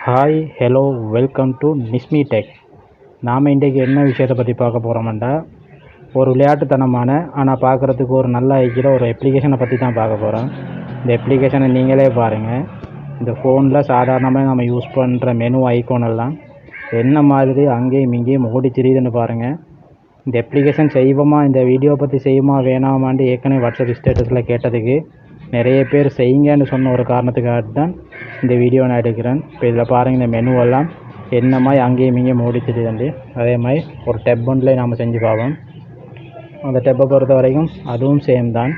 Hi hello welcome to Nismi tech. நாம் இன்றைக்கி என்ன விஷயத்தை பற்றி பார்க்க போகிறோம்னா, ஒரு விளையாட்டுத்தனமான ஆனால் பார்க்குறதுக்கு ஒரு நல்ல ஐக்கிற ஒரு அப்ளிகேஷனை பற்றி தான் பார்க்க போகிறோம். இந்த அப்ளிகேஷனை நீங்களே பாருங்கள். இந்த ஃபோனில் சாதாரணமாக நம்ம யூஸ் பண்ணுற மெனு ஐக்கோன் எல்லாம் என்ன மாதிரி அங்கேயும் இங்கேயும் ஓடி திரியுதுன்னு பாருங்கள். இந்த அப்ளிகேஷன் செய்வோமா, இந்த வீடியோ பற்றி செய்யுமா வேணாமான்னு ஏற்கனவே வாட்ஸ்அப் ஸ்டேட்டஸில் கேட்டதுக்கு நிறைய பேர் செய்யுங்கன்னு சொன்ன ஒரு காரணத்துக்காக தான் இந்த வீடியோ நான் எடுக்கிறேன். இப்போ இதில் பாருங்கள், இந்த மெனுவெல்லாம் என்ன மாதிரி அங்கேயும் இங்கேயும் ஓடி திரியுதுண்டு. அதே மாதிரி ஒரு டெப் ஒன்றில் நாம் செஞ்சு பார்ப்போம். அந்த டெப்பை பொறுத்த வரைக்கும் அதுவும் சேம் தான்.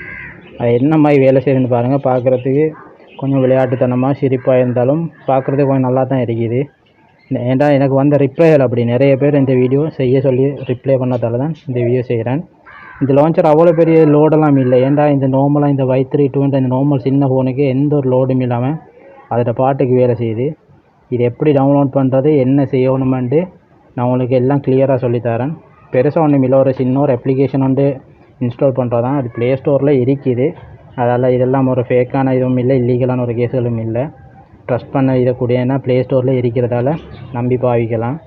அது என்ன மாதிரி வேலை செய்யுதுன்னு பாருங்கள். பார்க்குறதுக்கு கொஞ்சம் விளையாட்டுத்தனமாக சிரிப்பாக இருந்தாலும் பார்க்குறதுக்கு கொஞ்சம் நல்லா தான் இருக்குது. ஏன்டா எனக்கு வந்த ரிப்ளைகள் அப்படி நிறைய பேர் இந்த வீடியோ செய்ய சொல்லி ரிப்ளை பண்ணதால தான் இந்த வீடியோ செய்கிறேன். இந்த லான்ச்சர் அவ்வளோ பெரிய லோடெல்லாம் இல்லை. ஏன்டா இந்த நார்மலாக இந்த Y320 இந்த நார்மல் சின்ன ஃபோனுக்கு எந்த ஒரு லோடும் இல்லாமல் அதோட பாட்டுக்கு வேலை செய்யுது. இது எப்படி டவுன்லோட் பண்ணுறது, என்ன செய்யணுமெண்டு நான் உங்களுக்கு எல்லாம் கிளியராக சொல்லித்தரேன். பெருசாக ஒன்றும் இல்லை, ஒரு சின்ன ஒரு அப்ளிகேஷன் வந்து இன்ஸ்டால் பண்ணுறது தான். அது ப்ளே ஸ்டோரில் இருக்குது. அதால் இதெல்லாம் ஒரு ஃபேக்கான இதுவும் இல்லை, இல்லீகலான ஒரு கேஸுகளும் இல்லை. ட்ரஸ்ட் பண்ண இதக்கூடியனா ப்ளே ஸ்டோரில் இருக்கிறதால நம்பி பாவிக்கலாம்.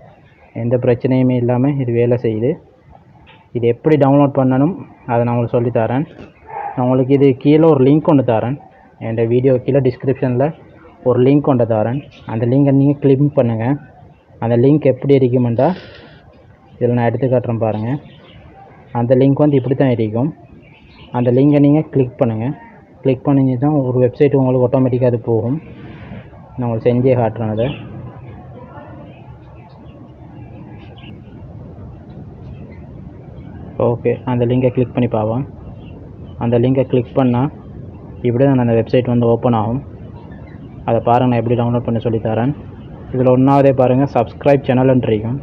எந்த பிரச்சனையுமே இல்லாமல் இது வேலை செய்யுது. இது எப்படி டவுன்லோட் பண்ணணும் அதை நான் உங்களுக்கு சொல்லித்தரேன். நான் உங்களுக்கு இது கீழே ஒரு லிங்க் கொண்டு தரேன். என் வீடியோ கீழே டிஸ்கிரிப்ஷனில் ஒரு லிங்க் கொண்டு தரேன். அந்த லிங்கை நீங்கள் கிளிக் பண்ணுங்கள். அந்த லிங்க் எப்படி இருக்குமெண்டா இதில் நான் எடுத்து காட்டுறேன் பாருங்கள். அந்த லிங்க் வந்து இப்படி தான் இருக்கும். அந்த லிங்கை நீங்கள் கிளிக் பண்ணுங்கள். கிளிக் பண்ணி தான் ஒரு வெப்சைட் உங்களுக்கு ஆட்டோமேட்டிக்காக அது போகும். நான் உங்களுக்கு செஞ்சே காட்டுறேன் அதை. ஓகே, அந்த லிங்கை கிளிக் பண்ணி பார்ப்போம். அந்த லிங்கை கிளிக் பண்ணால் இப்படி தான் அந்த வெப்சைட் வந்து ஓப்பன் ஆகும். அதை பாருங்கள், நான் எப்படி டவுன்லோட் பண்ணி சொல்லித்தரேன். இதில் ஒன்றாவதே பாருங்கள், சப்ஸ்கிரைப் சேனல்னு இருக்கும்.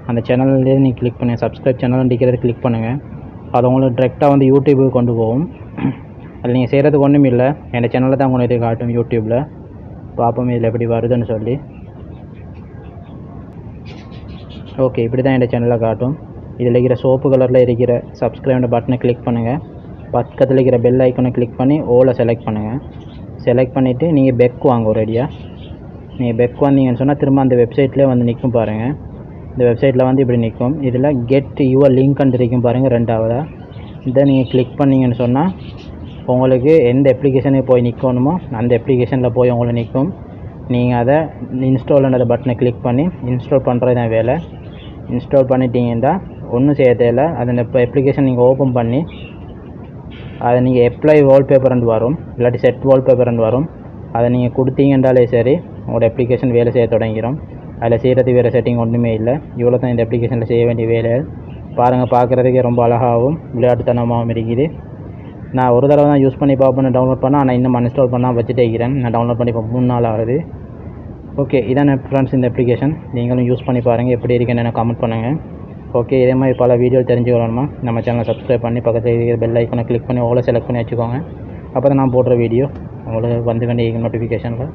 அந்த சேனல்லேயே நீங்கள் கிளிக் பண்ணுங்கள். சப்ஸ்கிரைப் சேனல்ன்றது கிளிக் பண்ணுங்கள். அது உங்களுக்கு டிரெக்டாக வந்து யூடியூபுக்கு கொண்டு போகும். அது நீங்கள் செய்கிறதுக்கு ஒன்றும் இல்லை, என் சேனலில் தான் கொண்டு இது காட்டும் யூடியூப்பில். பார்ப்போம் இதில் எப்படி வருதுன்னு சொல்லி. ஓகே, இப்படி தான் என் சேனலில் காட்டும். இதில் இருக்கிற சோப்பு கலரில் இருக்கிற சப்ஸ்கிரைப் பட்டனை கிளிக் பண்ணுங்கள். பக்கத்தில் இருக்கிற பெல் ஐக்கனை கிளிக் பண்ணி ஓலை செலக்ட் பண்ணுங்கள். செலக்ட் பண்ணிவிட்டு நீங்கள் பெக் வாங்க ரெடியாக. நீங்கள் பெக் வந்தீங்கன்னு சொன்னால் திரும்ப அந்த வெப்சைட்லேயே வந்து நிற்கும் பாருங்கள். இந்த வெப்சைட்டில் வந்து இப்படி நிற்கும். இதில் கெட் யுவர் லிங்க்னு இருக்கும் பாருங்கள் ரெண்டாவதாக. இதை நீங்கள் கிளிக் பண்ணிங்கன்னு சொன்னால் உங்களுக்கு எந்த அப்ளிகேஷனுக்கு போய் நிற்கணுமோ அந்த அப்ளிகேஷனில் போய் உங்களுக்கு நிற்கும். நீங்கள் அதை இன்ஸ்டால்ன்ற பட்டனை கிளிக் பண்ணி இன்ஸ்டால் பண்ணுறது தான் வேலை. இன்ஸ்டால் பண்ணிட்டீங்கன்னா ஒன்றும் செய்ய தேவையில்லை. அது இப்போ அப்ளிகேஷன் நீங்கள் ஓப்பன் பண்ணி அதை நீங்கள் அப்ளை வால்பேப்பர்னு வரும், இல்லாட்டி செட் வால்பேப்பர்னு வரும். அதை நீங்கள் கொடுத்தீங்கன்றாலே சரி, உங்களோட அப்ளிகேஷன் வேலை செய்ய தொடங்கிடும். அதில் செய்கிறது வேறு செட்டிங் ஒன்றுமே இல்லை. இவ்வளோ தான் இந்த அப்ளிகேஷனில் செய்ய வேண்டிய வேலை. பாருங்கள், பார்க்குறதுக்கே ரொம்ப அழகாகவும் விளையாட்டுத்தனமாகவும் இருக்குது. நான் ஒரு தடவை தான் யூஸ் பண்ணி பார்ப்பேன் டவுன்லோட் பண்ணால். ஆனால் இன்னும் அன்இன்ஸ்டால் பண்ணால் வச்சுட்டே இருக்கிறேன். நான் டவுன்லோட் பண்ணி இப்போ 3 நாள் ஆகுது. ஓகே, இதான் ஃப்ரெண்ட்ஸ் இந்த அப்ளிகேஷன். நீங்களும் யூஸ் பண்ணி பாருங்கள், எப்படி இருக்குன்னு எனக்கு கமெண்ட் பண்ணுங்கள். ஓகே, இதே மாதிரி பல வீடியோ தெரிஞ்சுக்கணுமா நம்ம சேனலை சப்ஸ்கிரைப் பண்ணி பக்கத்தில் இருக்கிற பெல் ஐக்கனை கிளிக் பண்ணி ஓலை செலக்ட் பண்ணி வச்சுக்கோங்க. அப்போ தான் நான் போடுற வீடியோ உங்களுக்கு வந்து நோட்டிஃபிகேஷனில்.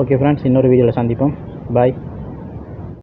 ஓகே ஃப்ரெண்ட்ஸ், இன்னொரு வீடியோவில் சந்திப்போம். பாய்.